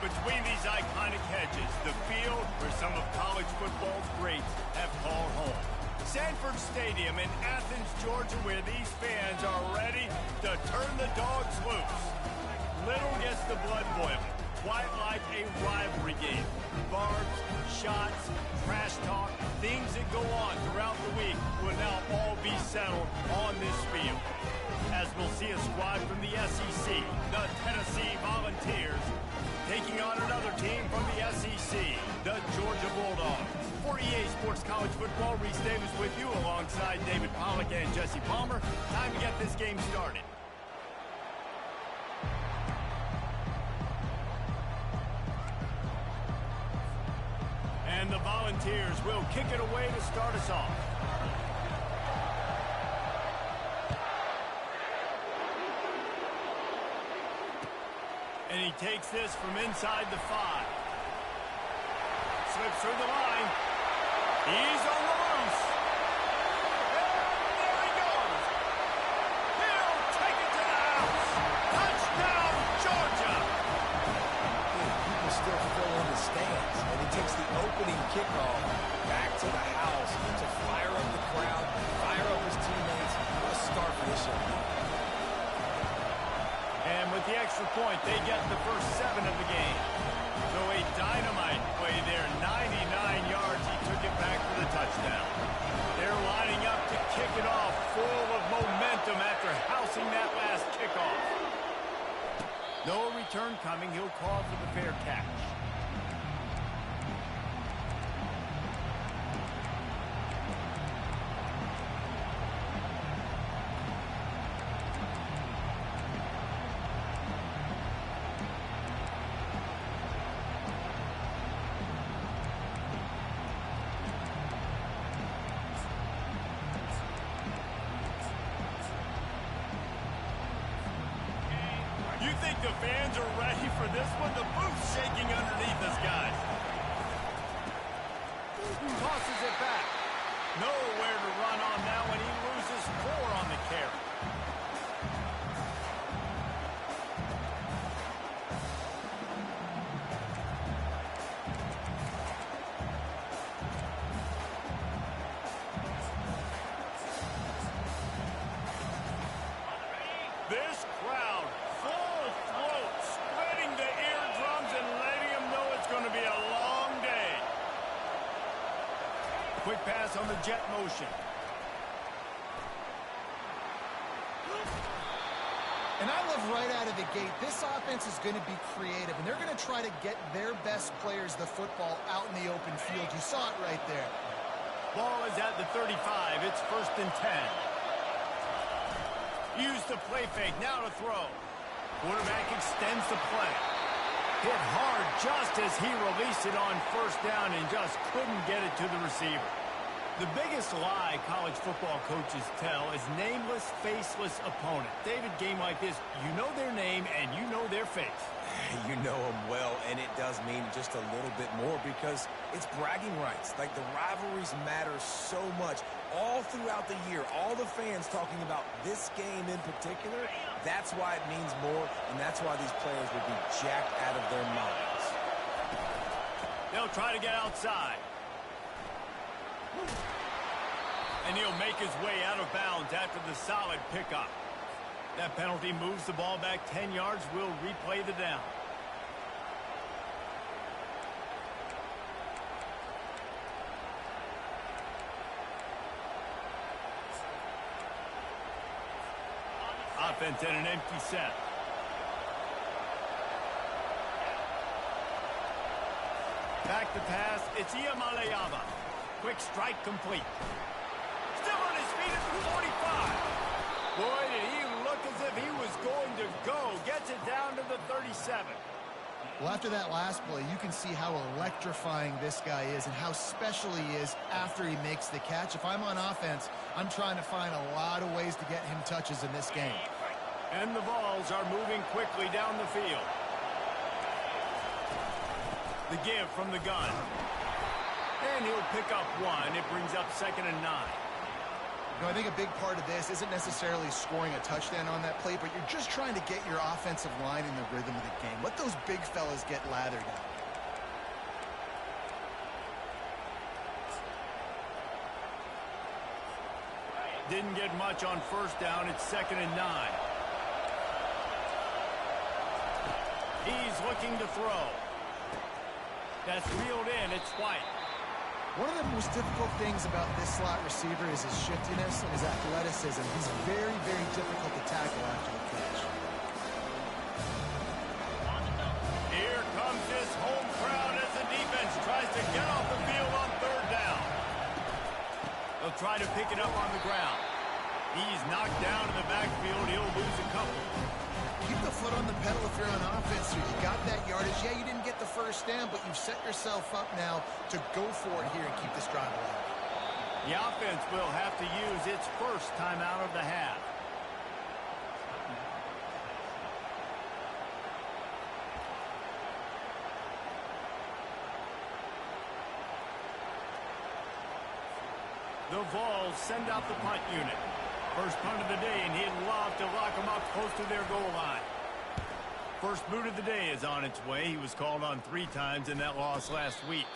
Between these iconic hedges, the field where some of college football's greats have called home. Sanford Stadium in Athens, Georgia, where these fans are ready to turn the dogs loose. Little gets the blood boiling, quite like a rivalry game. Barbs, shots, trash talk, things that go on throughout the week will now all be settled on this field. As we'll see a squad from the SEC, the Tennessee Volunteers, taking on another team from the SEC, the Georgia Bulldogs. For EA Sports College Football, Reese Davis with you alongside David Pollack and Jesse Palmer. Time to get this game started. And the Volunteers will kick it away to start us off. And he takes this from inside the 5. Slips through the line. He's on the loose. And there he goes. He'll take it to the house. Touchdown, Georgia. People still fill in the stands, and he takes the opening kickoff back to the house to fire up the crowd, fire up his teammates. What a start for this young man. And with the extra point, they get the first 7 of the game. So a dynamite play there, 99 yards. He took it back for the touchdown. They're lining up to kick it off, full of momentum after housing that last kickoff. No return coming. He'll call for the fair catch. You think the fans are ready for this one? The booth's shaking underneath us, guys. Tosses it back. Nowhere to run on that one. He loses 4 on the carry. This crowd, full throat, splitting the eardrums and letting them know it's going to be a long day. Quick pass on the jet motion. And I love right out of the gate, this offense is going to be creative, and they're going to try to get their best players the football out in the open field. You saw it right there. Ball is at the 35. It's 1st and 10. Use the play fake, now to throw. Quarterback extends the play. Hit hard just as he released it on 1st down and just couldn't get it to the receiver. The biggest lie college football coaches tell is nameless, faceless opponent. David, game like this, you know their name and you know their face. You know them well, and it does mean just a little bit more because it's bragging rights. Like, the rivalries matter so much all throughout the year. All the fans talking about this game in particular, that's why it means more, and that's why these players will be jacked out of their minds. They'll try to get outside. And he'll make his way out of bounds after the solid pickup. That penalty moves the ball back 10 yards. We'll replay the down. Offense in an empty set. Back to pass. It's Iamaleava. Quick strike complete. Still on his feet at the 45. Boy, did he look as if he was going to go. Gets it down to the 37. Well, after that last play, you can see how electrifying this guy is and how special he is after he makes the catch. If I'm on offense, I'm trying to find a lot of ways to get him touches in this game. And the balls are moving quickly down the field. The give from the gun. And he'll pick up one. It brings up 2nd and 9. I think a big part of this isn't necessarily scoring a touchdown on that play, but you're just trying to get your offensive line in the rhythm of the game. Let those big fellas get lathered up. Didn't get much on first down. It's 2nd and 9. He's looking to throw. That's reeled in. It's White. One of the most difficult things about this slot receiver is his shiftiness and his athleticism. He's very, very difficult to tackle after the catch. Here comes this home crowd as the defense tries to get off the field on 3rd down. They'll try to pick it up on the ground. He's knocked down in the backfield. He'll lose a couple. Keep the foot on the pedal if you're on offense here. You got that yardage. Yeah, you didn't get the first down, but you've set yourself up now to go for it here and keep this drive alive. The offense will have to use its first timeout of the half. The Vols send out the punt unit. First punt of the day, and he'd love to lock them up close to their goal line. First boot of the day is on its way. He was called on 3 times in that loss last week.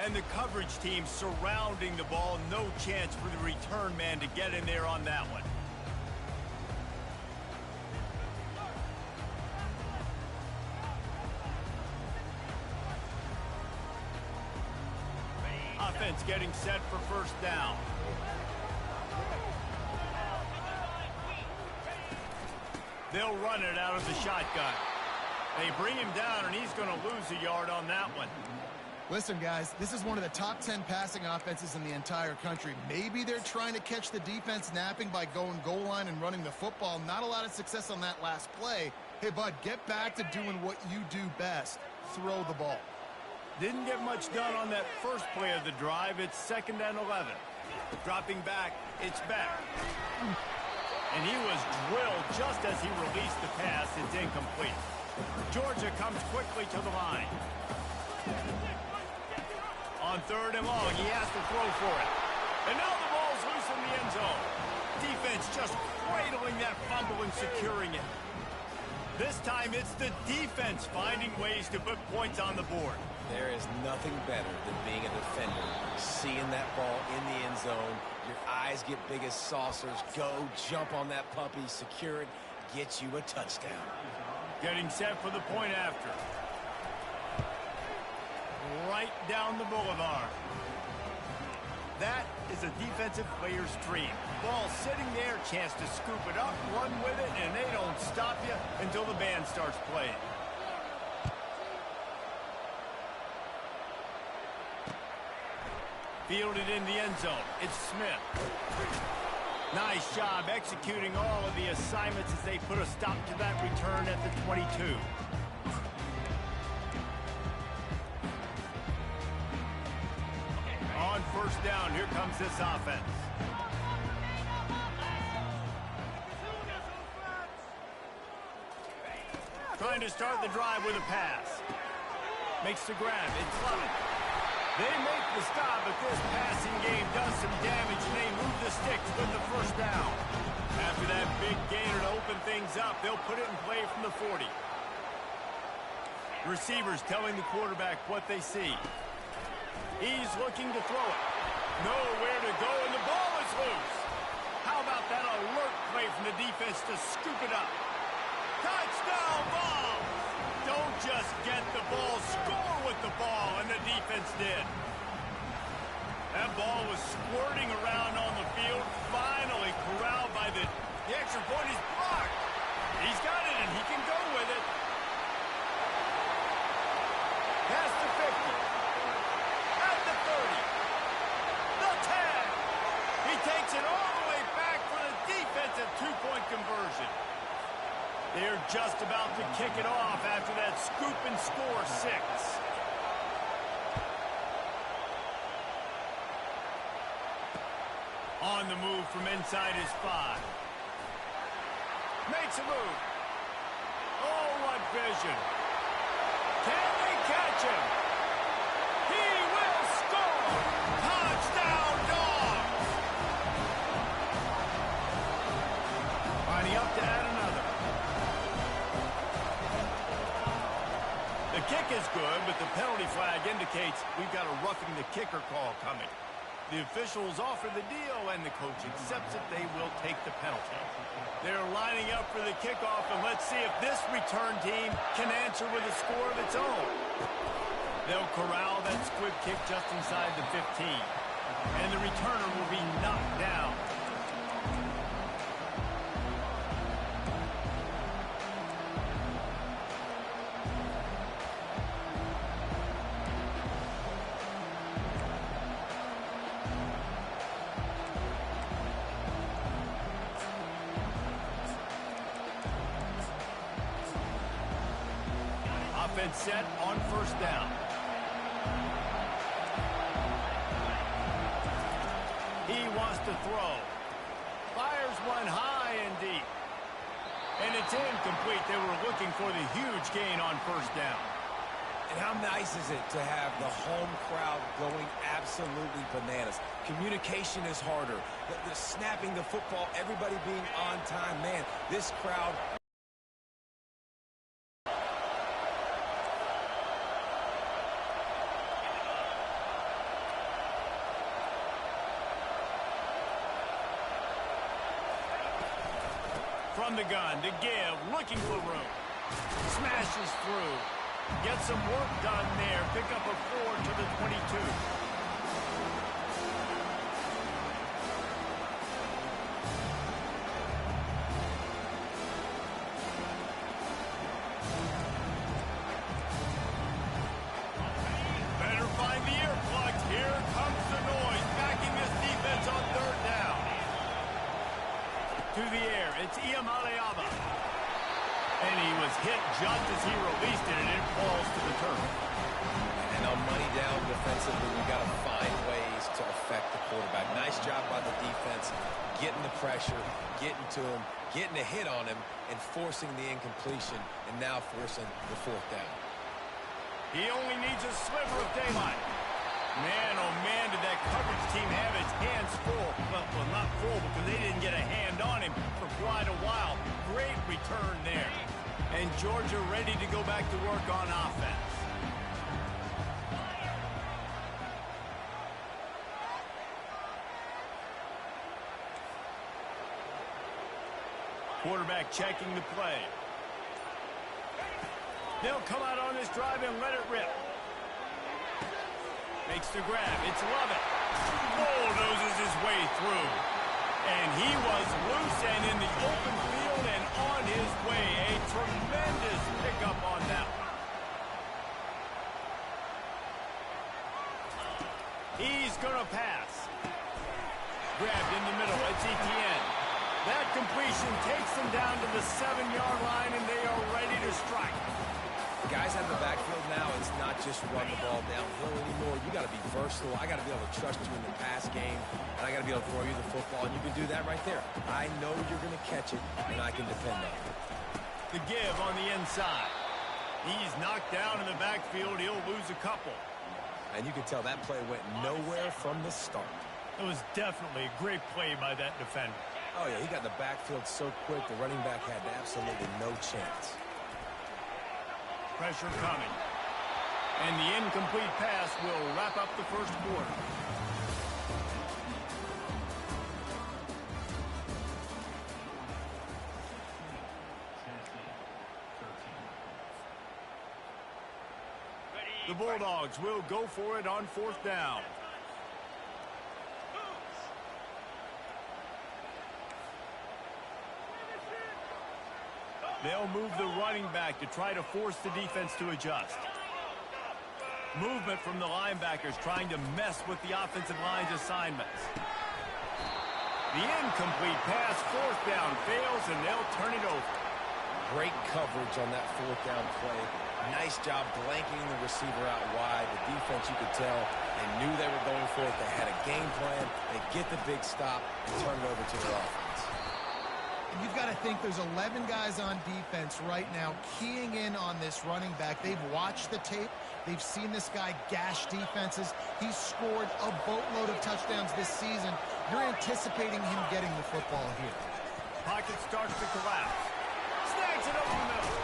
And the coverage team surrounding the ball. No chance for the return man to get in there on that one. Offense getting set for first down. They'll run it out of the shotgun. They bring him down, and he's going to lose a yard on that one. Listen, guys, this is one of the top 10 passing offenses in the entire country. Maybe they're trying to catch the defense napping by going goal line and running the football. Not a lot of success on that last play. Hey, bud, get back to doing what you do best. Throw the ball. Didn't get much done on that first play of the drive. It's 2nd and 11. Dropping back, it's back. And he was drilled just as he released the pass. It's incomplete. Georgia comes quickly to the line. On 3rd and long, he has to throw for it. And now the ball's loose in the end zone. Defense just cradling that fumble and securing it. This time, it's the defense finding ways to put points on the board. There is nothing better than being a defender, seeing that ball in the end zone. Your eyes get big as saucers. Go, jump on that puppy, secure it, get you a touchdown. Getting set for the point after. Right down the boulevard. That is a defensive player's dream. Ball sitting there, chance to scoop it up, run with it, and they don't stop you until the band starts playing. Fielded in the end zone. It's Smith. Nice job executing all of the assignments as they put a stop to that return at the 22. On first down, here comes this offense. Trying to start the drive with a pass. Makes the grab. It's Lovett. They make the stop, but this passing game does some damage, and they move the sticks with the first down. After that big gainer to open things up, they'll put it in play from the 40. Receivers telling the quarterback what they see. He's looking to throw it. Nowhere to go, and the ball is loose. How about that alert play from the defense to scoop it up? Touchdown ball! Don't just get the ball, score with the ball, and the defense did. That ball was squirting around on the field, finally corralled by the extra point is blocked. He's got it, and he can go with it. Past the 50. At the 30. The 10. He takes it all the way back for the defensive two-point conversion. They're just about to kick it off after that scoop and score 6. On the move from inside his 5. Makes a move. Oh, what vision. Can they catch him? He will score! Touchdown, Dogs! The kick is good, but the penalty flag indicates we've got a roughing the kicker call coming. The officials offer the deal, and the coach accepts it. They will take the penalty. They're lining up for the kickoff, and let's see if this return team can answer with a score of its own. They'll corral that squib kick just inside the 15, and the returner will be knocked down. Offense set on first down. He wants to throw. Fires one high and deep. And it's incomplete. They were looking for the huge gain on first down. And how nice is it to have the home crowd going absolutely bananas? Communication is harder. The snapping the football, everybody being on time. Man, this crowd... From the gun to give, looking for room. Smashes through. Gets some work done there. Pick up a 4 to the 22. Better find the earplugs. Here comes the noise. Backing this defense on third down. To the air, it's Iamaleava. And he was hit just as he released it, and it falls to the turf. And on money down defensively, we've got to find ways to affect the quarterback. Nice job by the defense, getting the pressure, getting to him, getting a hit on him, and forcing the incompletion, and now forcing the fourth down. He only needs a sliver of daylight. Man, oh man, did that coverage team have its hands full. Well, not full because they didn't get a hand on him for quite a while. Great return there. And Georgia ready to go back to work on offense. Quarterback checking the play. They'll come out on this drive and let it rip. Makes the grab. It's Lovett. Bulldozes his way through. And he was loose and in the open field and on his way. A tremendous pickup on that one. He's going to pass. Grabbed in the middle. It's Etienne. That completion takes them down to the 7-yard line, and they are ready to strike. Guys out of the backfield now, it's not just run the ball downhill anymore. You got to be versatile. I got to be able to trust you in the pass game, and I got to be able to throw you the football, and you can do that right there. I know you're going to catch it, and I can depend on it. The give on the inside. He's knocked down in the backfield. He'll lose a couple. And you can tell that play went nowhere from the start. It was definitely a great play by that defender. Oh, yeah, he got in the backfield so quick, the running back had absolutely no chance. Pressure coming. And the incomplete pass will wrap up the first quarter. The Bulldogs will go for it on fourth down. They'll move the running back to try to force the defense to adjust. Movement from the linebackers trying to mess with the offensive line's assignments. The incomplete pass, fourth down, fails, and they'll turn it over. Great coverage on that fourth down play. Nice job blanking the receiver out wide. The defense, you could tell, they knew they were going for it. They had a game plan. They get the big stop and turn it over to their offense. And you've got to think there's 11 guys on defense right now keying in on this running back. They've watched the tape. They've seen this guy gash defenses. He's scored a boatload of touchdowns this season. You're anticipating him getting the football here. Pocket starts to collapse. Snags it over the middle.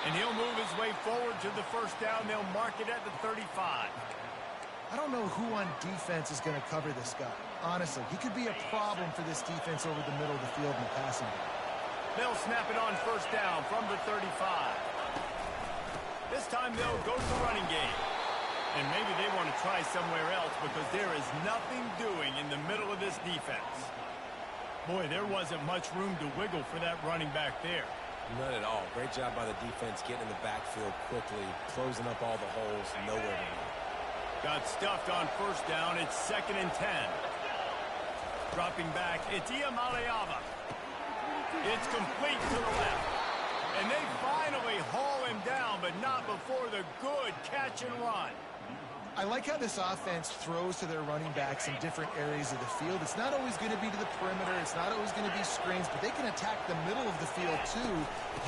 And he'll move his way forward to the first down. They'll mark it at the 35. I don't know who on defense is going to cover this guy. Honestly, he could be a problem for this defense over the middle of the field in the passing game. They'll snap it on first down from the 35. This time they'll go to the running game. And maybe they want to try somewhere else because there is nothing doing in the middle of this defense. Boy, there wasn't much room to wiggle for that running back there. None at all. Great job by the defense getting in the backfield quickly, closing up all the holes, nowhere to go. Got stuffed on first down. It's 2nd and 10. Dropping back, it's Iamaleava. It's complete to the left. And they finally haul him down, but not before the good catch and run. I like how this offense throws to their running backs in different areas of the field. It's not always going to be to the perimeter. It's not always going to be screens, but they can attack the middle of the field, too,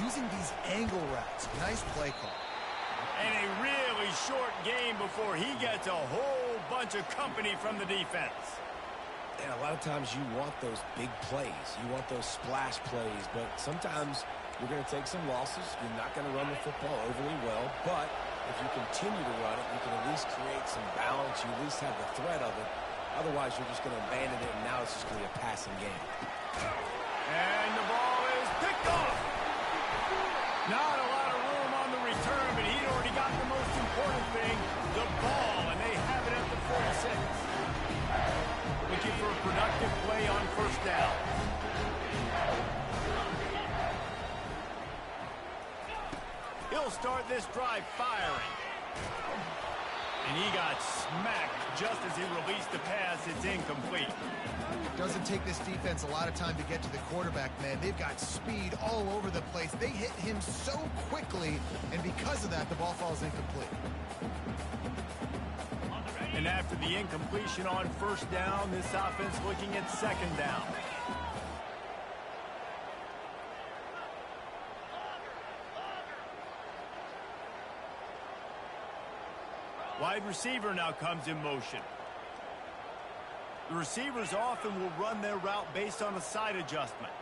using these angle routes. Nice play call. And a really short game before he gets a whole bunch of company from the defense. And a lot of times you want those big plays. You want those splash plays, but sometimes you're going to take some losses. You're not going to run the football overly well, but if you continue to run it, you can at least create some balance. You at least have the threat of it. Otherwise, you're just going to abandon it, and now it's just going to be a passing game. And the ball is picked off. Not a lot of room on the return, but he'd already got the most important thing, the ball, and they have it at the 46. Looking for a productive play on first down. He'll start this drive firing. And he got smacked just as he released the pass. It's incomplete. Doesn't take this defense a lot of time to get to the quarterback, man. They've got speed all over the place. They hit him so quickly, and because of that, the ball falls incomplete. And after the incompletion on first down, this offense looking at 2nd down. Wide receiver now comes in motion. The receivers often will run their route based on a side adjustment.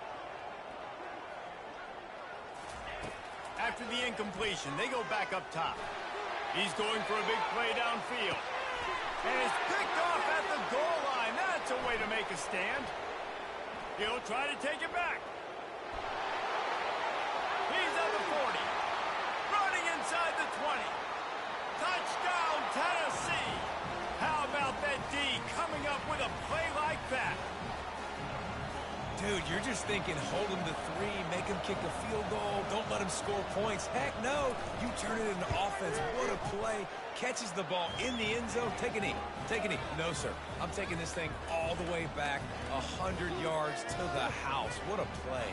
After the incompletion, they go back up top. He's going for a big play downfield. And it's picked off at the goal line. That's a way to make a stand. He'll try to take it back. He's at the 40. Running inside the 20. Touchdown, Tennessee! How about that D coming up with a play like that? Dude, you're just thinking, hold him to 3, make him kick a field goal, don't let him score points. Heck no, you turn it into offense. What a play. Catches the ball in the end zone. Take a knee. Take a knee. No, sir. I'm taking this thing all the way back 100 yards to the house. What a play.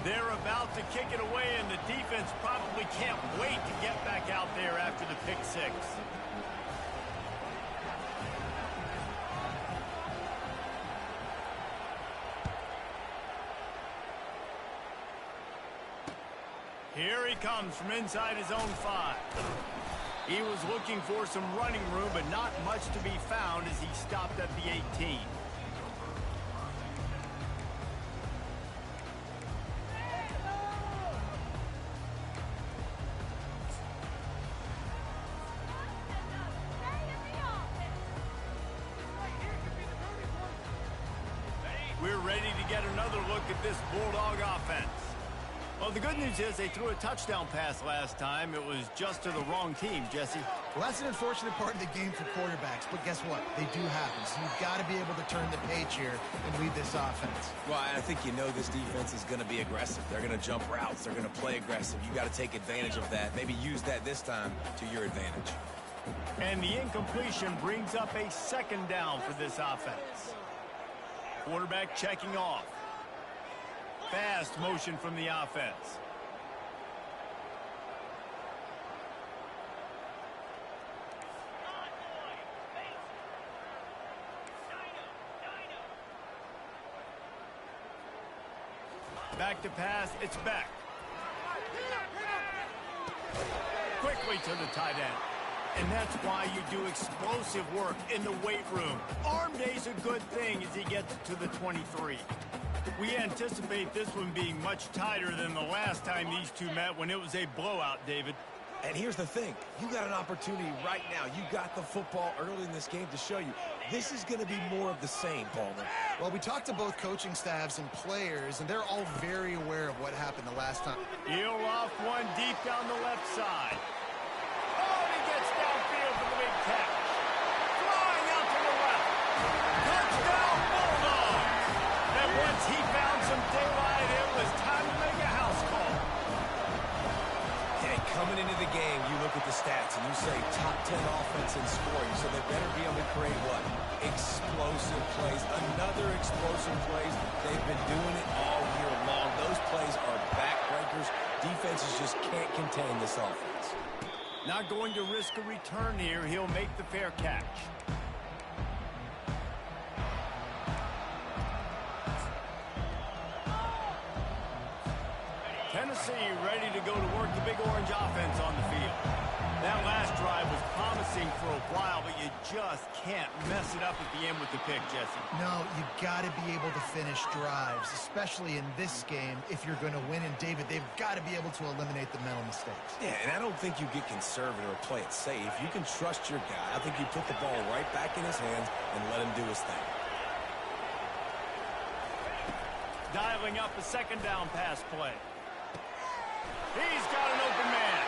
They're about to kick it away, and the defense probably can't wait to get back out there after the pick 6. Here he comes from inside his own 5. He was looking for some running room, but not much to be found as he stopped at the 18. We're ready to get another look at this Bulldog offense. Well, the good news is they threw a touchdown pass last time. It was just to the wrong team, Jesse. Well, that's an unfortunate part of the game for quarterbacks, but guess what? They do happen, so you've got to be able to turn the page here and lead this offense. Well, I think you know this defense is going to be aggressive. They're going to jump routes. They're going to play aggressive. You got to take advantage of that. Maybe use that this time to your advantage. And the incompletion brings up a 2nd down for this offense. Quarterback checking off. Fast motion from the offense. Back to pass, it's back. Quickly to the tight end. And that's why you do explosive work in the weight room. Arm day's a good thing as he gets to the 23. We anticipate this one being much tighter than the last time these two met when it was a blowout, David. And here's the thing. You got an opportunity right now. You got the football early in this game to show you. This is going to be more of the same, Palmer. Well, we talked to both coaching staffs and players, and they're all very aware of what happened the last time. He'll off one deep down the left side. Oh, and he gets downfield for the big catch. Flying out to the left. Touchdown, Bulldogs! And once he found some daylight, it was time to make a house call. Yeah, coming into the game, you look at the stats and you say top 10 offense in scoring, so they better be able to create what? Explosive plays. Another explosive plays. They've been doing it all year long. Those plays are backbreakers. Defenses just can't contain this offense. Not going to risk a return here. He'll make the fair catch. Tennessee ready to go to work the Big Orange offense on the field. That last drive was promising for a while, but you just can't mess it up at the end with the pick, Jesse. No, you've got to be able to finish drives, especially in this game if you're going to win. And, David, they've got to be able to eliminate the mental mistakes. Yeah, and I don't think you get conservative or play it safe. You can trust your guy. I think you put the ball right back in his hands and let him do his thing. Dialing up a second down pass play. He's got an open man.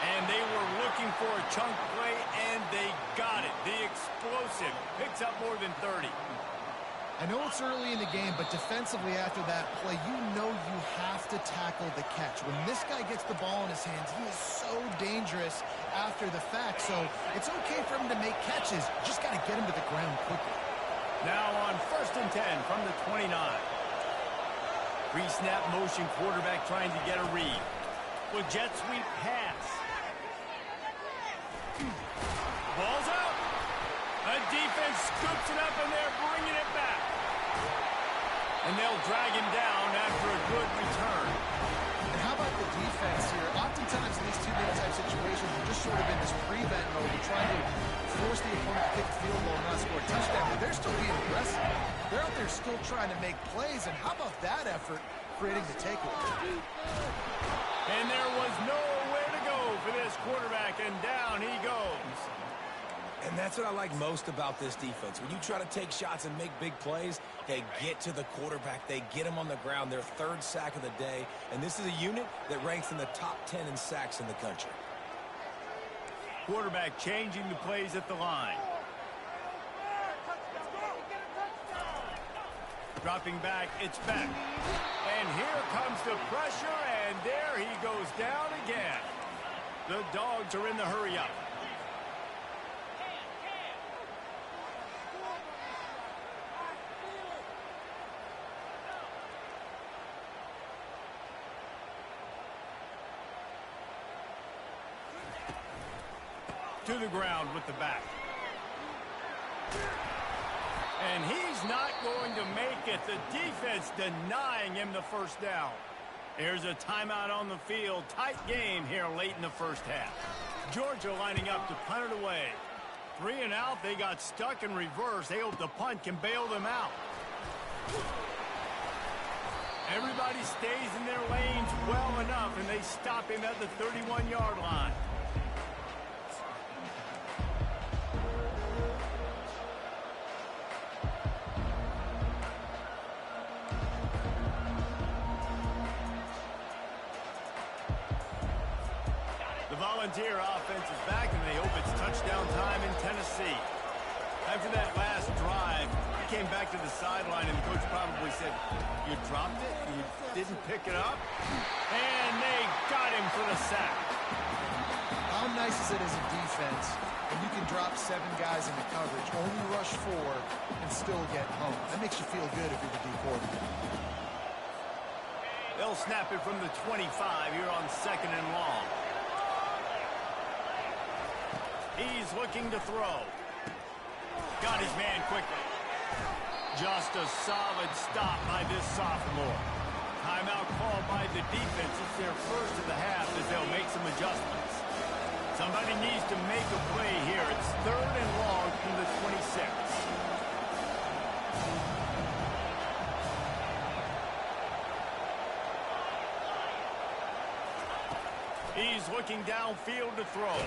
And they were looking for a chunk play, and they got it. The explosive picks up more than 30. I know it's early in the game, but defensively after that play, you know you have to tackle the catch. When this guy gets the ball in his hands, he is so dangerous after the fact. So it's okay for him to make catches. You just got to get him to the ground quickly. Now on 1st and 10 from the 29. Pre-snap motion quarterback trying to get a read. With jet sweep pass. Ball's out. A defense scoops it up and they're bringing it back. And they'll drag him down after a good return. And how about the defense here? Oftentimes in these two-minute type situations, you're just sort of in this prevent mode. You're trying to force the opponent to kick a field goal and not score a touchdown. But they're still being aggressive. They're out there still trying to make plays. And how about that effort creating the takeaway? And there was nowhere to go for this quarterback, and down he goes. And that's what I like most about this defense. When you try to take shots and make big plays, they get to the quarterback. They get him on the ground. Their third sack of the day. And this is a unit that ranks in the top 10 in sacks in the country. Quarterback changing the plays at the line. Dropping back, it's Beck. And here comes the pressure, and there he goes down again. The Dogs are in the hurry-up. To the ground with the back. And he's not going to make it. The defense denying him the first down. Here's a timeout on the field. Tight game here late in the first half. Georgia lining up to punt it away. 3 and out. They got stuck in reverse. They hope the punt can bail them out. Everybody stays in their lanes well enough, and they stop him at the 31-yard line. Volunteer offense is back, and they hope it's touchdown time in Tennessee. After that last drive, he came back to the sideline, and the coach probably said, you dropped it? You didn't pick it up? And they got him for the sack. How nice is it as a defense when you can drop 7 guys into coverage, only rush 4, and still get home? That makes you feel good if you're the D coordinator. They'll snap it from the 25 here on 2nd and long. He's looking to throw. Got his man quickly. Just a solid stop by this sophomore. Timeout called by the defense. It's their first of the half as they'll make some adjustments. Somebody needs to make a play here. It's 3rd and long from the 26. He's looking downfield to throw.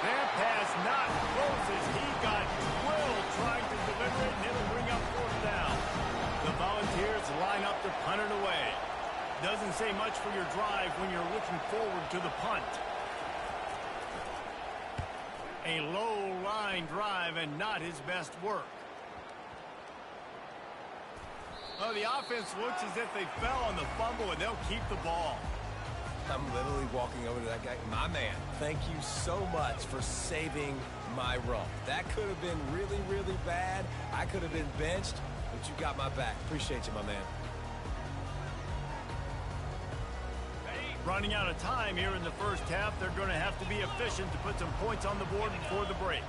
That pass not close as he got drilled trying to deliver it, and it'll bring up fourth down. The Volunteers line up to punt it away. Doesn't say much for your drive when you're looking forward to the punt. A low line drive and not his best work. Oh, the offense looks as if they fell on the fumble, and they'll keep the ball. I'm literally walking over to that guy. My man, thank you so much for saving my run. That could have been really, really bad. I could have been benched, but you got my back. Appreciate you, my man. Running out of time here in the first half. They're going to have to be efficient to put some points on the board before the break.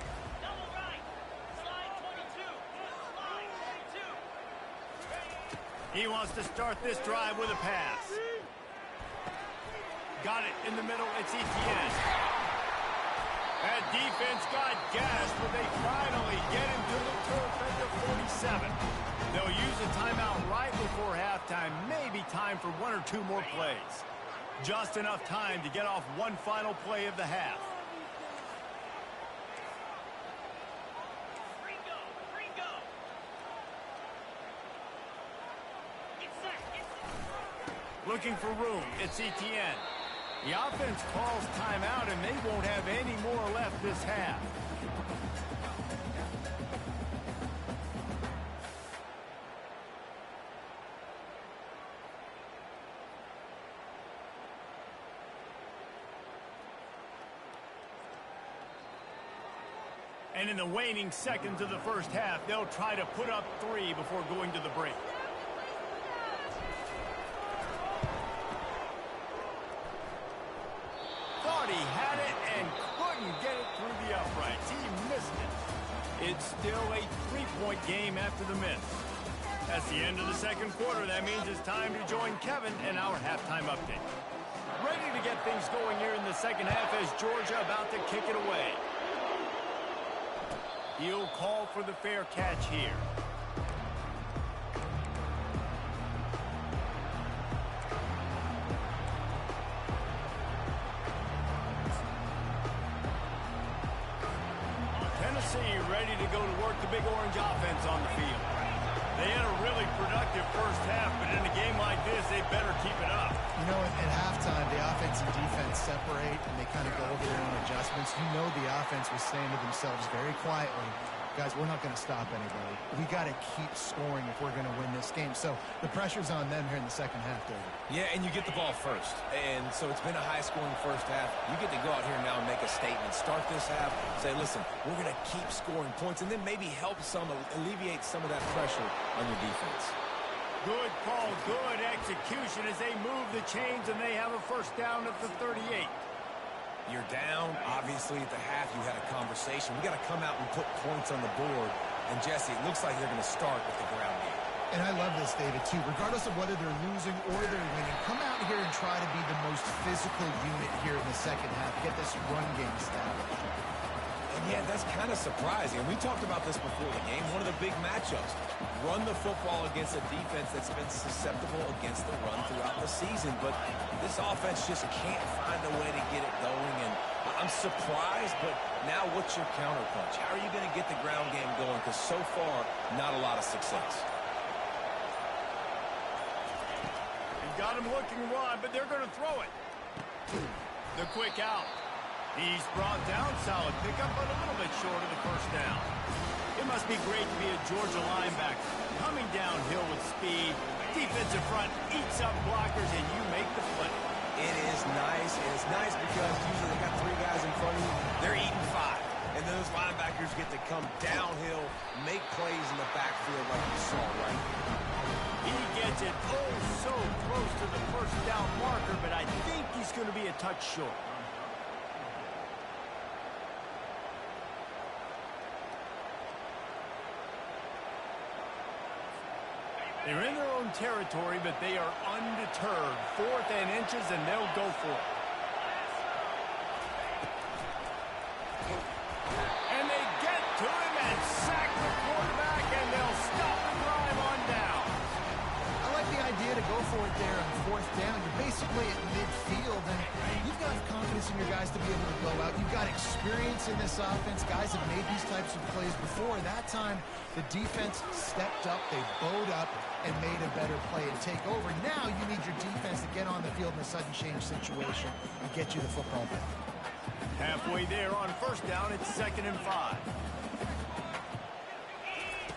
He wants to start this drive with a pass. Got it in the middle. It's Etienne. That defense got gashed, but they finally get him to the turf at the 47. They'll use a timeout right before halftime. Maybe time for one or two more plays. Just enough time to get off one final play of the half. Looking for room. It's Etienne. The offense calls timeout, and they won't have any more left this half. And in the waning seconds of the first half, they'll try to put up 3 before going to the break. Thought he had it and couldn't get it through the uprights. He missed it. It's still a 3-point game after the miss. That's the end of the second quarter. That means it's time to join Kevin and our halftime update. Ready to get things going here in the second half as Georgia about to kick it away. He'll call for the fair catch here. Tennessee ready to go to work the Big Orange offense on the field. They had a really productive first half, but in a game like this, they better keep it up. You know, at halftime, the offense and defense separate, and they kind of go over their own adjustments. You know the offense was saying to themselves very quietly, guys, we're not going to stop anybody. We got to keep scoring if we're going to win this game. So the pressure's on them here in the second half, David. Yeah, and you get the ball first. And so it's been a high-scoring first half. You get to go out here now and make a statement. Start this half, say, listen, we're going to keep scoring points, and then maybe help alleviate some of that pressure on your defense. Good call, good execution as they move the chains, and they have a first down at the 38. You're down. Obviously, at the half, you had a conversation. We got to come out and put points on the board. And, Jesse, it looks like they're going to start with the ground game. And I love this, David, too. Regardless of whether they're losing or they're winning, come out here and try to be the most physical unit here in the second half. Get this run game established. And, yeah, that's kind of surprising. And we talked about this before the game. One of the big matchups. Run the football against a defense that's been susceptible against the run throughout the season. But this offense just can't find a way to get it going. And I'm surprised, but now what's your counterpunch? How are you going to get the ground game going? Because so far, not a lot of success. Got him looking wide, but they're going to throw it. The quick out. He's brought down. Solid pickup, but a little bit short of the first down. It must be great to be a Georgia linebacker. Coming downhill with speed. Defensive front eats up blockers, and you make the play. It is nice. It is nice because usually they got 3 guys in front of you. They're eating 5. And those linebackers get to come downhill, make plays in the backfield like you saw right here. He gets it so close to the first down marker, but I think he's going to be a touch short. They're in their own territory, but they are undeterred. 4th and inches, and they'll go for it. And they get to him and sack the quarterback, and they'll stop the drive on down. I like the idea to go for it there on 4th down. You're basically at midfield, and forcing your guys to be able to go out. You've got experience in this offense. Guys have made these types of plays before. That time, the defense stepped up. They bowed up and made a better play and take over. Now you need your defense to get on the field in a sudden change situation and get you the football back. Halfway there on first down, it's 2nd and 5.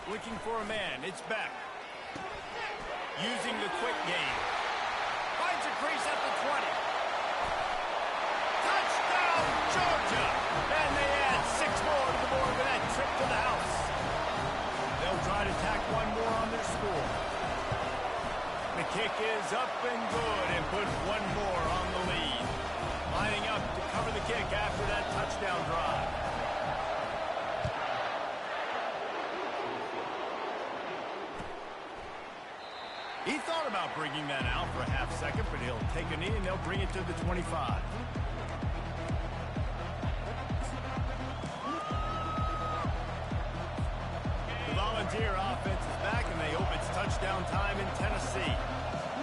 Looking for a man, it's Beck. Using the quick game. Finds a crease at the 20. Touchdown, Georgia! And they add 6 more to the board with that trip to the house. They'll try to tack one more on their score. The kick is up and good and put one more on the lead. Lining up to cover the kick after that touchdown drive. He thought about bringing that out for a half second, but he'll take a knee and they'll bring it to the 25. The Volunteer offense is back, and they hope it's touchdown time in Tennessee.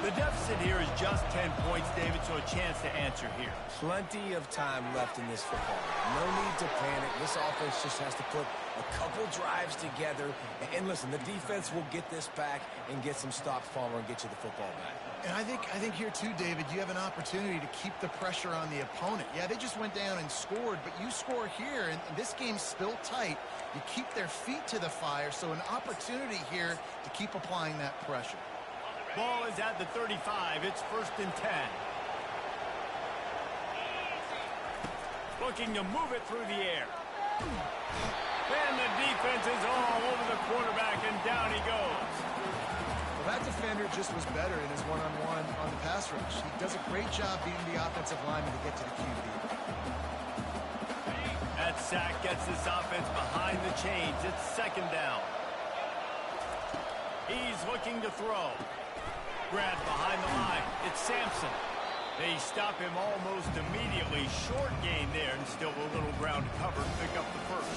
The deficit here is just 10 points, David, so a chance to answer here. Plenty of time left in this football. No need to panic. This offense just has to put a couple drives together. And listen, the defense will get this back and get some stops, Palmer, and get you the football back. And I think here too, David, you have an opportunity to keep the pressure on the opponent. Yeah, they just went down and scored, but you score here, and this game's still tight. You keep their feet to the fire, so an opportunity here to keep applying that pressure. Ball is at the 35. It's 1st and 10. Looking to move it through the air. And the defense is all over the quarterback, and down he goes. Well, that defender just was better in his one-on-one on the pass rush. He does a great job beating the offensive lineman to get to the QB. That sack gets this offense behind the chains. It's 2nd down. He's looking to throw. Grabbed behind the line. It's Sampson. They stop him almost immediately. Short gain there, and still a little ground to cover to pick up the first.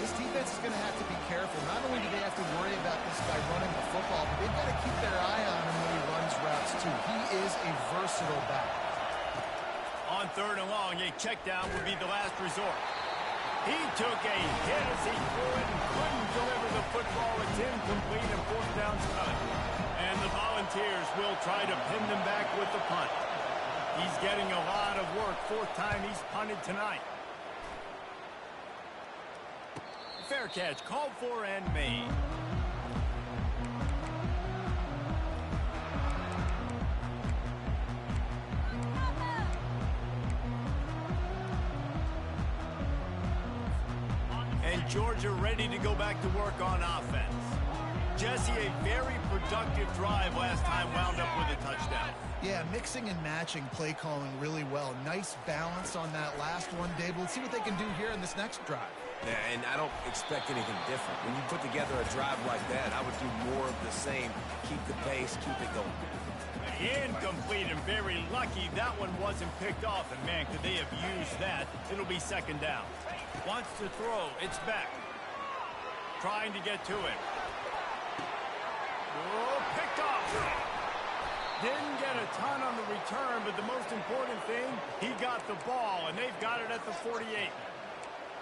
This defense is going to have to be careful. Not only do they have to worry about this guy running the football, but they've got to keep their eye on him when he runs routes, too. He is a versatile back. On 3rd and long, a check down would be the last resort. He took a hit as he threw it and couldn't deliver the football. It's incomplete and 4th down time. And the Volunteers will try to pin them back with the punt. He's getting a lot of work. 4th time he's punted tonight. Fair catch called for and made. And Georgia ready to go back to work on offense. Jesse, a very productive drive last time, wound up with a touchdown. Yeah, mixing and matching play calling really well. Nice balance on that last one, Dave. Let's see what they can do here in this next drive. Yeah, and I don't expect anything different. When you put together a drive like that, I would do more of the same. Keep the pace, keep it going. Incomplete, and very lucky that one wasn't picked off. And, man, could they have used that? It'll be 2nd down. Wants to throw. It's back. Trying to get to it. Oh, picked off. Didn't get a ton on the return, but the most important thing, he got the ball, and they've got it at the 48.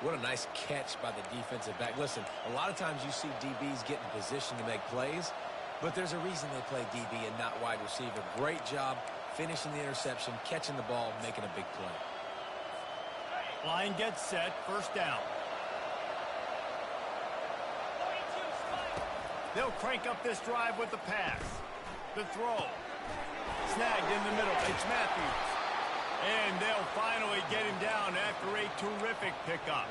What a nice catch by the defensive back. Listen, a lot of times you see DBs get in position to make plays, but there's a reason they play DB and not wide receiver. Great job finishing the interception, catching the ball, making a big play. Line gets set, 1st down. They'll crank up this drive with the pass. The throw. Snagged in the middle. It's Matthews. And they'll finally get him down after a terrific pickup.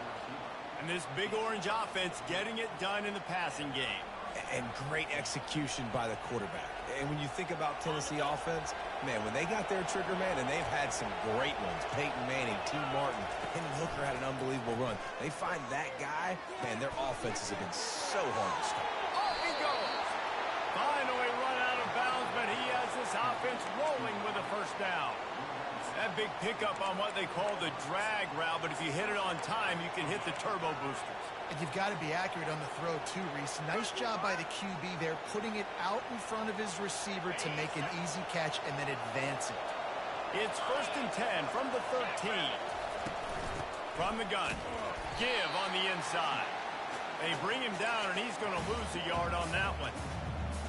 And this Big Orange offense getting it done in the passing game. And great execution by the quarterback. And when you think about Tennessee offense, man, when they got their trigger man, and they've had some great ones, Peyton Manning, T. Martin, Hendon Hooker had an unbelievable run. They find that guy, man, their offenses have been so hard to stop. Off he goes. Finally run out of bounds, but he has this offense rolling with a 1st down. That big pickup on what they call the drag route, but if you hit it on time, you can hit the turbo boosters. And you've got to be accurate on the throw, too, Reese. Nice job by the QB there, putting it out in front of his receiver to make an easy catch and then advance it. It's 1st and 10 from the 13. From the gun. Give on the inside. They bring him down, and he's going to lose a yard on that one.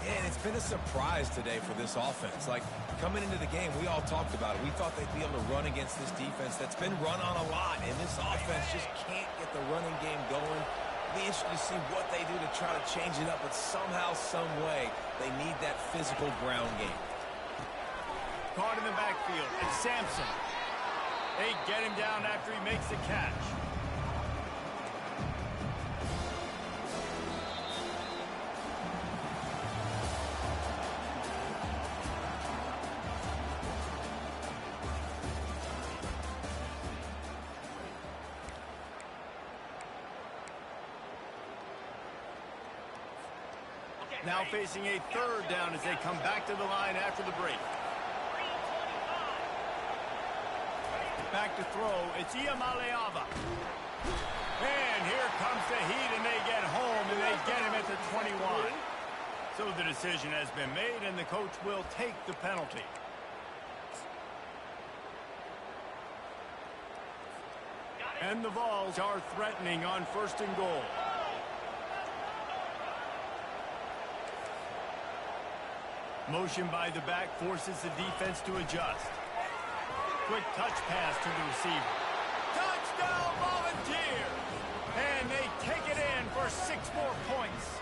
And it's been a surprise today for this offense. Like, coming into the game, we all talked about it. We thought they'd be able to run against this defense that's been run on a lot, and this offense just can't get the running game going. Be interested to see what they do to try to change it up, but somehow, some way, they need that physical ground game. Caught in the backfield. It's Sampson. They get him down after he makes the catch. Now facing a 3rd down as they come back to the line after the break. Back to throw. It's Iamaleava. And here comes the heat, and they get home, and they get him at the 21. So the decision has been made, and the coach will take the penalty. And the Vols are threatening on 1st and goal. Motion by the back forces the defense to adjust. Quick touch pass to the receiver. Touchdown Volunteers! And they take it in for 6 more points.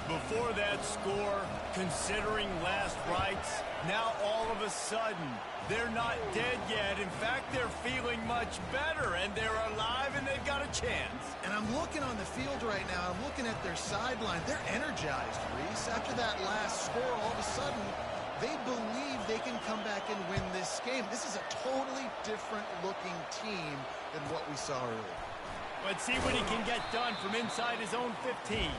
Before that score, considering last rites, now all of a sudden, they're not dead yet. In fact, they're feeling much better, and they're alive, and they've got a chance. And I'm looking on the field right now. I'm looking at their sideline. They're energized, Reese. After that last score, all of a sudden, they believe they can come back and win this game. This is a totally different-looking team than what we saw earlier. Let's see what he can get done from inside his own 15.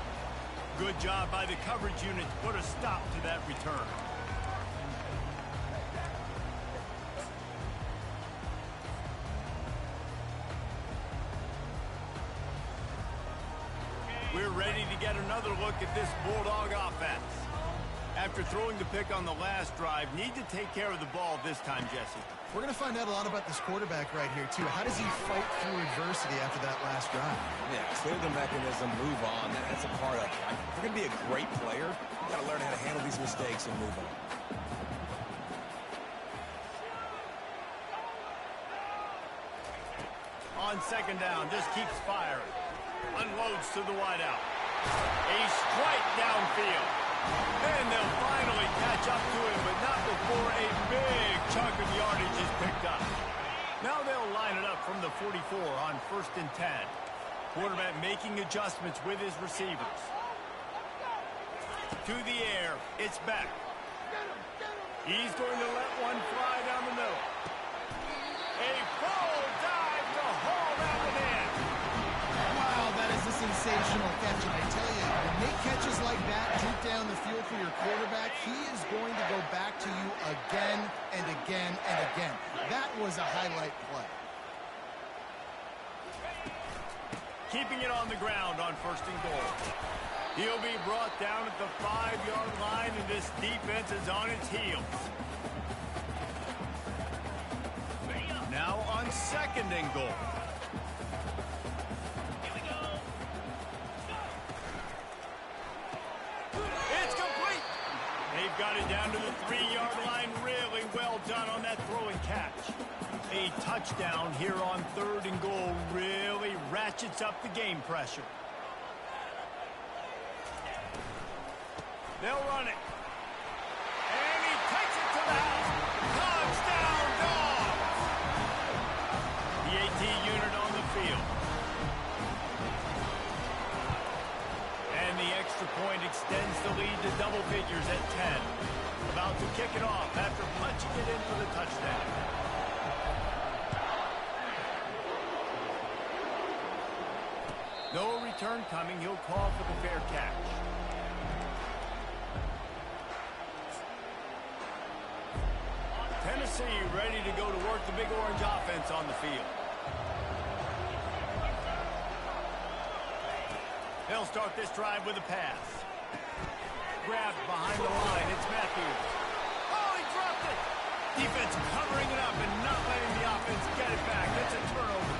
Good job by the coverage unit to put a stop to that return. We're ready to get another look at this Bulldog offense. After throwing the pick on the last drive, need to take care of the ball this time, Jesse. We're going to find out a lot about this quarterback right here, too. How does he fight through adversity after that last drive? Yeah, clear the mechanism, move on. That's a part of it. If you're going to be a great player, you got to learn how to handle these mistakes and move on. On 2nd down, just keeps firing. Unloads to the wideout. A strike downfield. And they'll finally catch up to him, but not before a big chunk of yardage is picked up. Now they'll line it up from the 44 on 1st and 10. Quarterback making adjustments with his receivers. To the air, it's back. He's going to let one fly down the middle. A full dive to haul that one in. Wow, that is a sensational catch. And I tell you, when Nick catches like that deep down the field for your quarterback, he is going to go back to you again and again and again. That was a highlight play. Keeping it on the ground on 1st and goal. He'll be brought down at the 5-yard line, and this defense is on its heels. Now on 2nd and goal. Here we go. It's complete. They've got it down to the 3-yard line. Really well done on that throw and catch. A touchdown here on 3rd and goal really ratchets up the game pressure. They'll run it. And he takes it to the house. Touchdown, Dogs! The AT unit on the field. And the extra point extends the lead to double figures at 10. About to kick it off after punching it in for the touchdown. No return coming. He'll call for the fair catch. Tennessee ready to go to work the Big Orange offense on the field. They'll start this drive with a pass. Grabbed behind the line. It's Matthews. Oh, he dropped it. Defense covering it up and not letting the offense get it back. It's a turnover.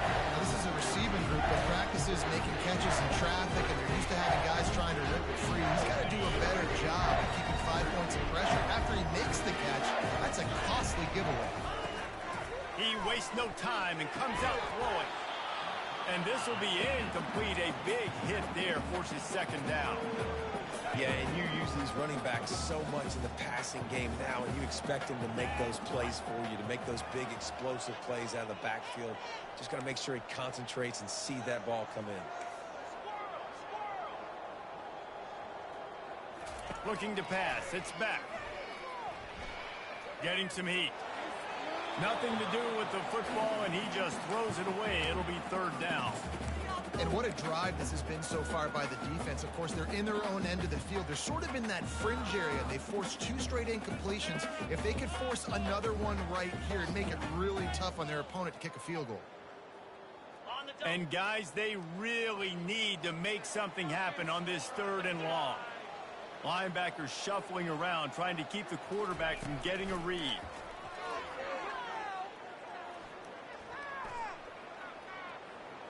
Now, this is a receiving group that practices making catches in traffic, and they're used to having guys trying to rip it free. He's got to do a better job of keeping 5 points of pressure. After he makes the catch, that's a costly giveaway. He wastes no time and comes out throwing. And this will be incomplete. A big hit there forces second down. Yeah, and you use these running backs so much in the passing game now, and you expect them to make those plays for you, to make those big explosive plays out of the backfield. Just got to make sure he concentrates and see that ball come in. Looking to pass. It's back. Getting some heat. Nothing to do with the football, and he just throws it away. It'll be third down. And what a drive this has been so far by the defense. Of course, they're in their own end of the field. They're sort of in that fringe area. They forced 2 straight incompletions. If they could force another one right here and make it really tough on their opponent to kick a field goal. And, guys, they really need to make something happen on this 3rd and long. Linebackers shuffling around, trying to keep the quarterback from getting a read.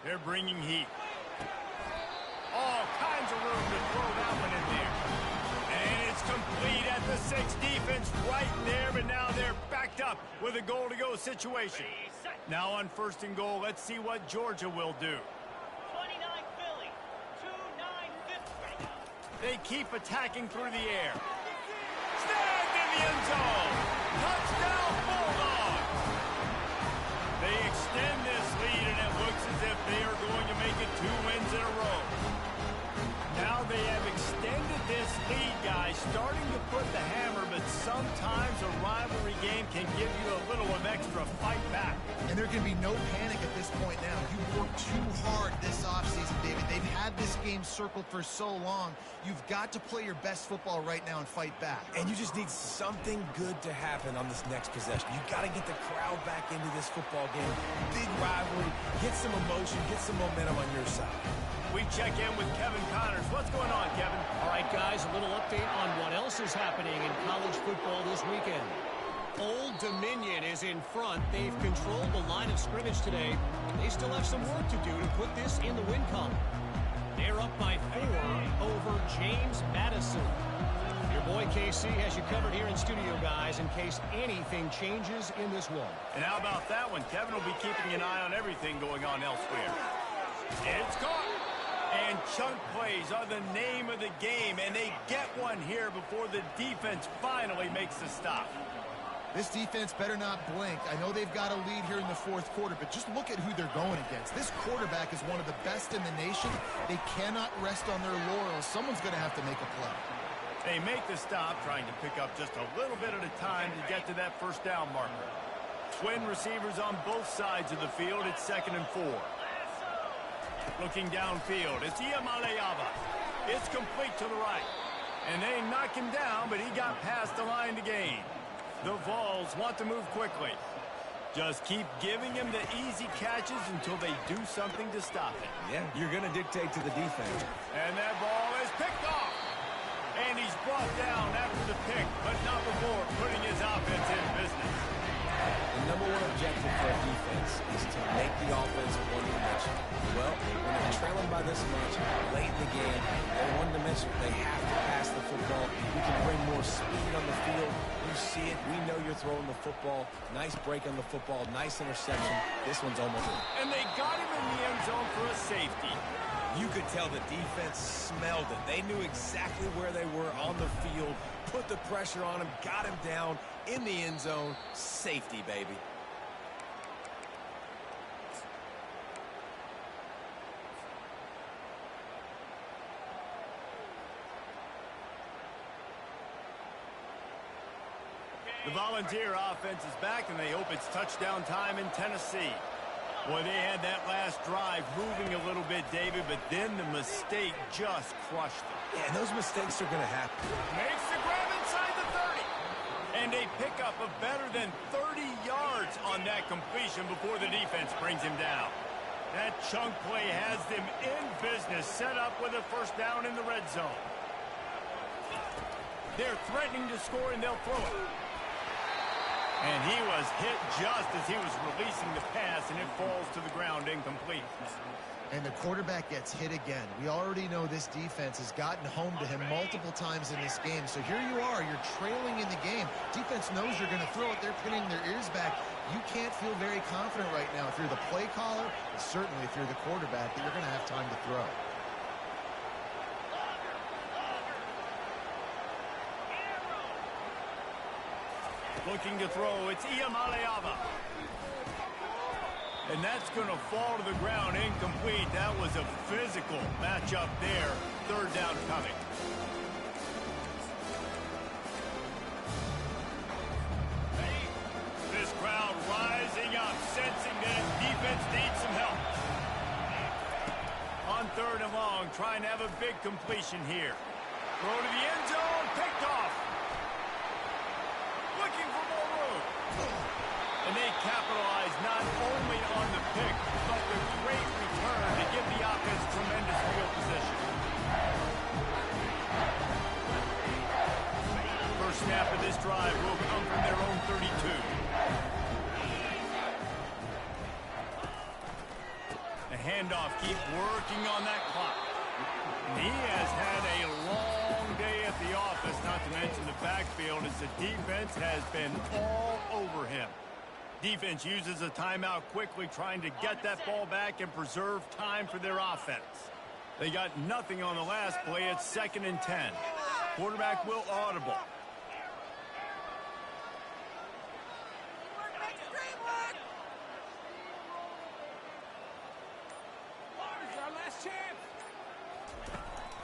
They're bringing heat. All kinds of room to throw that one in there. And it's complete at the 6. Defense right there, but now they're backed up with a goal-to-go situation. Now on 1st and goal, let's see what Georgia will do. 29 Philly, 29-50. They keep attacking through the air. Snagged in the end zone. Touchdown, Bulldogs. They extend this lead, and it looks as if they are going to make it 2 wins in a row. Now they have extended this lead, guys, starting to put the hammer, but sometimes a rivalry game can give you a little of extra fight back. And there can be no panic at this point now. You've worked too hard this offseason, David. They've had this game circled for so long. You've got to play your best football right now and fight back. And you just need something good to happen on this next possession. You got to get the crowd back into this football game. Big rivalry. Get some emotion. Get some momentum on your side. We check in with Kevin Connors. What's going on, Kevin? All right, guys, a little update on what else is happening in college football this weekend. Old Dominion is in front. They've controlled the line of scrimmage today. They still have some work to do to put this in the win column. They're up by 4 over James Madison. Your boy KC has you covered here in studio, guys, in case anything changes in this one. And how about that one? Kevin will be keeping an eye on everything going on elsewhere. It's caught. And chunk plays are the name of the game, and they get one here before the defense finally makes the stop. This defense better not blink. I know they've got a lead here in the 4th quarter, but just look at who they're going against. This quarterback is one of the best in the nation. They cannot rest on their laurels. Someone's going to have to make a play. They make the stop, trying to pick up just a little bit at a time to get to that 1st down marker. Twin receivers on both sides of the field. It's 2nd and 4. Looking downfield, it's Iamaleava. It's complete to the right. And they knock him down, but he got past the line to gain. The Vols want to move quickly. Just keep giving him the easy catches until they do something to stop it. Yeah, you're going to dictate to the defense. And that ball is picked off. And he's brought down after the pick, but not before putting his offense in business. The number 1 objective for a defense is to make the offense one-dimensional. Well, when they're trailing by this much late in the game, they're one-dimensional. They have to pass the football. You can bring more speed on the field. You see it. We know you're throwing the football. Nice break on the football. Nice interception. This one's almost in. And they got him in the end zone for a safety. You could tell the defense smelled it. They knew exactly where they were on the field, put the pressure on him, got him down in the end zone. Safety, baby. The Volunteer offense is back, and they hope it's touchdown time in Tennessee. Boy, they had that last drive moving a little bit, David, but then the mistake just crushed them. Yeah, and those mistakes are going to happen. Makes the grab inside the 30. And a pickup of better than 30 yards on that completion before the defense brings him down. That chunk play has them in business, set up with a 1st down in the red zone. They're threatening to score, and they'll throw it. And he was hit just as he was releasing the pass, and it falls to the ground incomplete. And the quarterback gets hit again. We already know this defense has gotten home to him multiple times in this game. So here you are, you're trailing in the game. Defense knows you're going to throw it. They're pinning their ears back. You can't feel very confident right now if you're the play caller, and certainly if you're the quarterback, that you're going to have time to throw. Looking to throw, it's Iamaleava. And that's going to fall to the ground incomplete. That was a physical matchup there. Third down coming. This crowd rising up, sensing that its defense needs some help. On third and long, trying to have a big completion here. Throw to the end zone, picked off. Looking for more room. And they capitalize not only on the pick, but the great return to give the offense tremendous field position. First snap of this drive will come from their own 32. The handoff, keep working on that clock. And he has had a long day at the office, not to mention the backfield, as the defense has been all over him. Defense uses a timeout quickly, trying to get that ball back and preserve time for their offense. They got nothing on the last play. It's 2nd and 10. Quarterback will audible.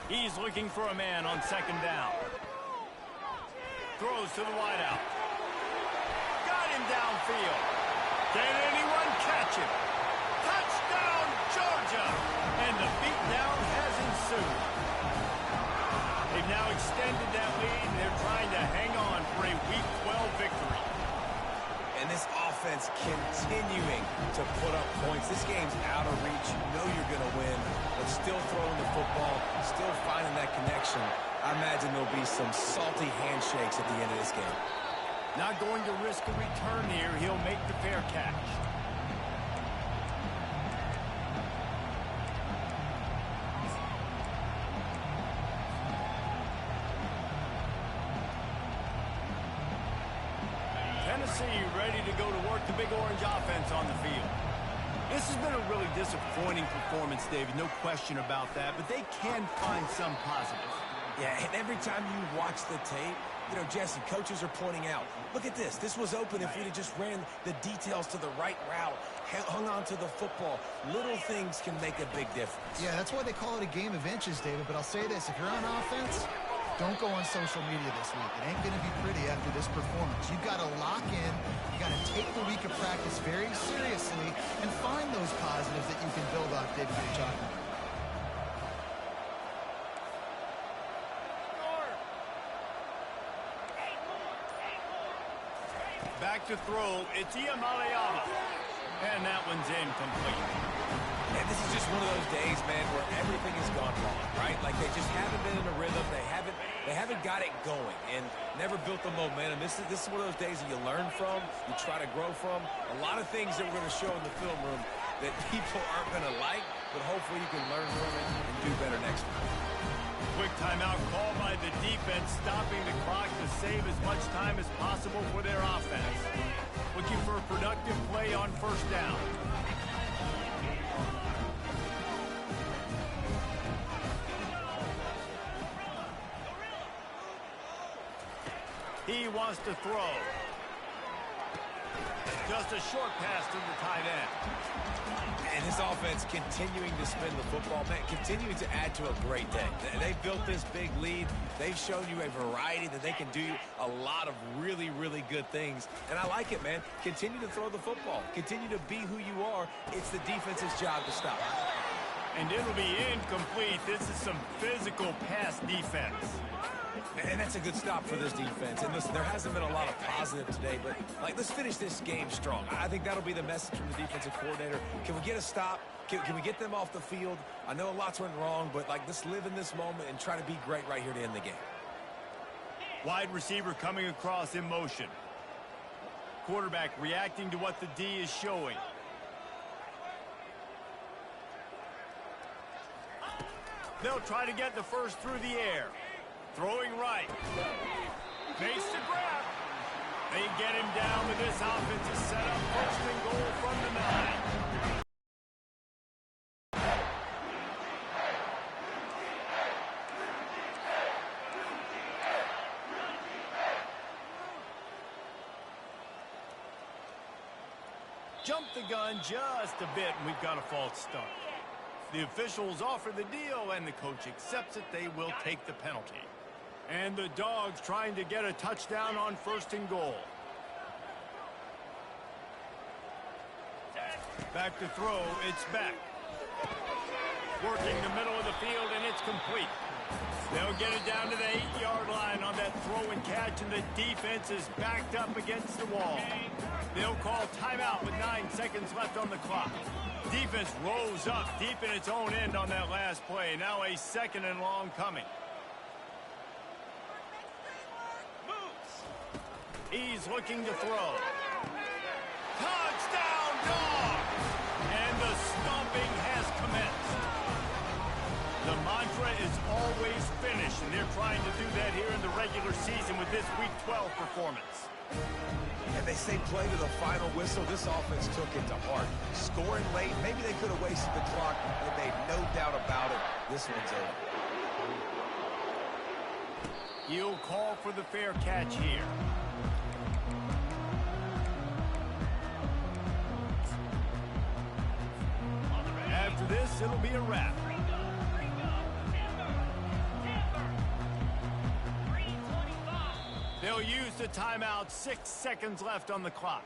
He's looking for a man on 2nd down. Throws to the wideout. Got him downfield. Can anyone catch him? Touchdown, Georgia! And the beatdown has ensued. They've now extended that lead, and they're trying to hang on for a Week 12 victory. And this offense continuing to put up points. This game's out of reach. You know you're going to win, but still throwing the football, still finding that connection. I imagine there'll be some salty handshakes at the end of this game. Not going to risk a return here. He'll make the fair catch. Tennessee ready to go to work the Big Orange offense on the field. This has been a really disappointing performance, David. No question about that, but they can find some positives. Yeah, and every time you watch the tape, you know, Jesse, coaches are pointing out, look at this. This was open if we'd have just ran the details to the right route, hung on to the football. Little things can make a big difference. Yeah, that's why they call it a game of inches, David. But I'll say this, if you're on offense, don't go on social media this week. It ain't going to be pretty after this performance. You've got to lock in. You got to take the week of practice very seriously and find those positives that you can build off, David, you're talking about. Back to throw, it's Iamaleava. And that one's incomplete. And this is just one of those days, man, where everything has gone wrong, right? Like they just haven't been in a rhythm. They haven't got it going and never built the momentum. This is one of those days that you learn from, you try to grow from. A lot of things that we're going to show in the film room that people aren't going to like, but hopefully you can learn from it and do better next time. Quick timeout called by the defense, stopping the clock to save as much time as possible for their offense. Looking for a productive play on first down. He wants to throw. Just a short pass to the tight end. And this offense continuing to spin the football, man, continuing to add to a great day. They've built this big lead. They've shown you a variety that they can do a lot of really, really good things. And I like it, man. Continue to throw the football. Continue to be who you are. It's the defense's job to stop. And it'll be incomplete. This is some physical pass defense. And that's a good stop for this defense. And listen, there hasn't been a lot of positive today, but like, let's finish this game strong. I think that'll be the message from the defensive coordinator. Can we get a stop? Can we get them off the field? I know lots went wrong, but like, let's live in this moment and try to be great right here to end the game. Wide receiver coming across in motion. Quarterback reacting to what the D is showing. They'll try to get the first through the air. Throwing right. Makes the grab. They get him down with this offensive setup. First and goal from the 9. Jump the gun just a bit, and we've got a false start. The officials offer the deal, and the coach accepts it. They will take the penalty. And the Dogs trying to get a touchdown on first and goal. Back to throw, it's back. Working the middle of the field, and it's complete. They'll get it down to the 8-yard line on that throw and catch, and the defense is backed up against the wall. They'll call timeout with 9 seconds left on the clock. Defense rose up deep in its own end on that last play. Now a 2nd and long coming. He's looking to throw. Touchdown, Dogs! And the stomping has commenced. The mantra is always finish, and they're trying to do that here in the regular season with this Week 12 performance. And they say play to the final whistle. This offense took it to heart. Scoring late, maybe they could have wasted the clock. They made no doubt about it. This one's over. He'll call for the fair catch here. After this, it'll be a wrap. They'll use the timeout. 6 seconds left on the clock.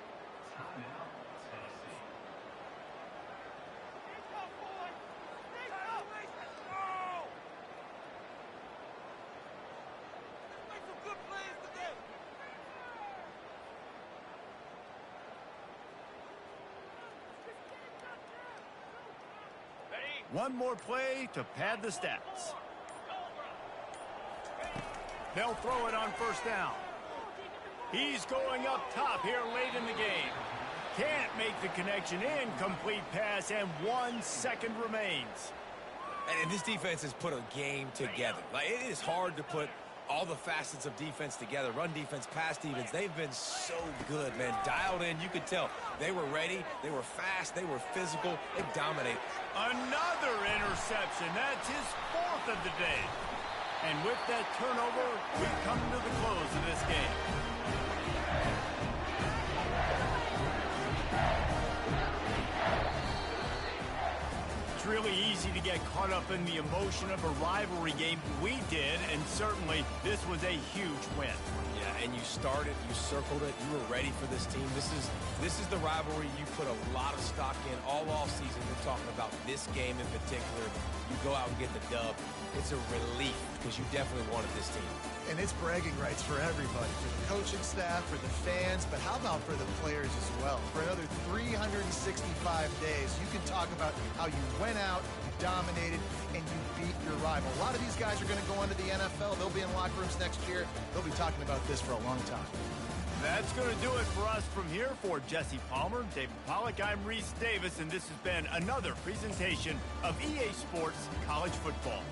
One more play to pad the stats. They'll throw it on first down. He's going up top here late in the game. Can't make the connection. Incomplete pass, and 1 second remains. And this defense has put a game together. Like, it is hard to put all the facets of defense together. Run defense, pass defense. They've been so good, man. Dialed in. You could tell they were ready. They were fast. They were physical. They dominate. Another interception. That's his 4th of the day. And with that turnover, we come to the close of this game. It's really easy to get caught up in the emotion of a rivalry game. We did, and certainly this was a huge win. Yeah, and you started, you circled it, you were ready for this team. This is the rivalry you put a lot of stock in all off season. We're talking about this game in particular. You go out and get the dub. It's a relief because you definitely wanted this team. And it's bragging rights for everybody, for the coaching staff, for the fans, but how about for the players as well? For another 365 days, you can talk about how you went out, you dominated, and you beat your rival. A lot of these guys are going to go on to the NFL. They'll be in locker rooms next year. They'll be talking about this for a long time. That's going to do it for us from here. For Jesse Palmer, David Pollack, I'm Reese Davis, and this has been another presentation of EA Sports College Football.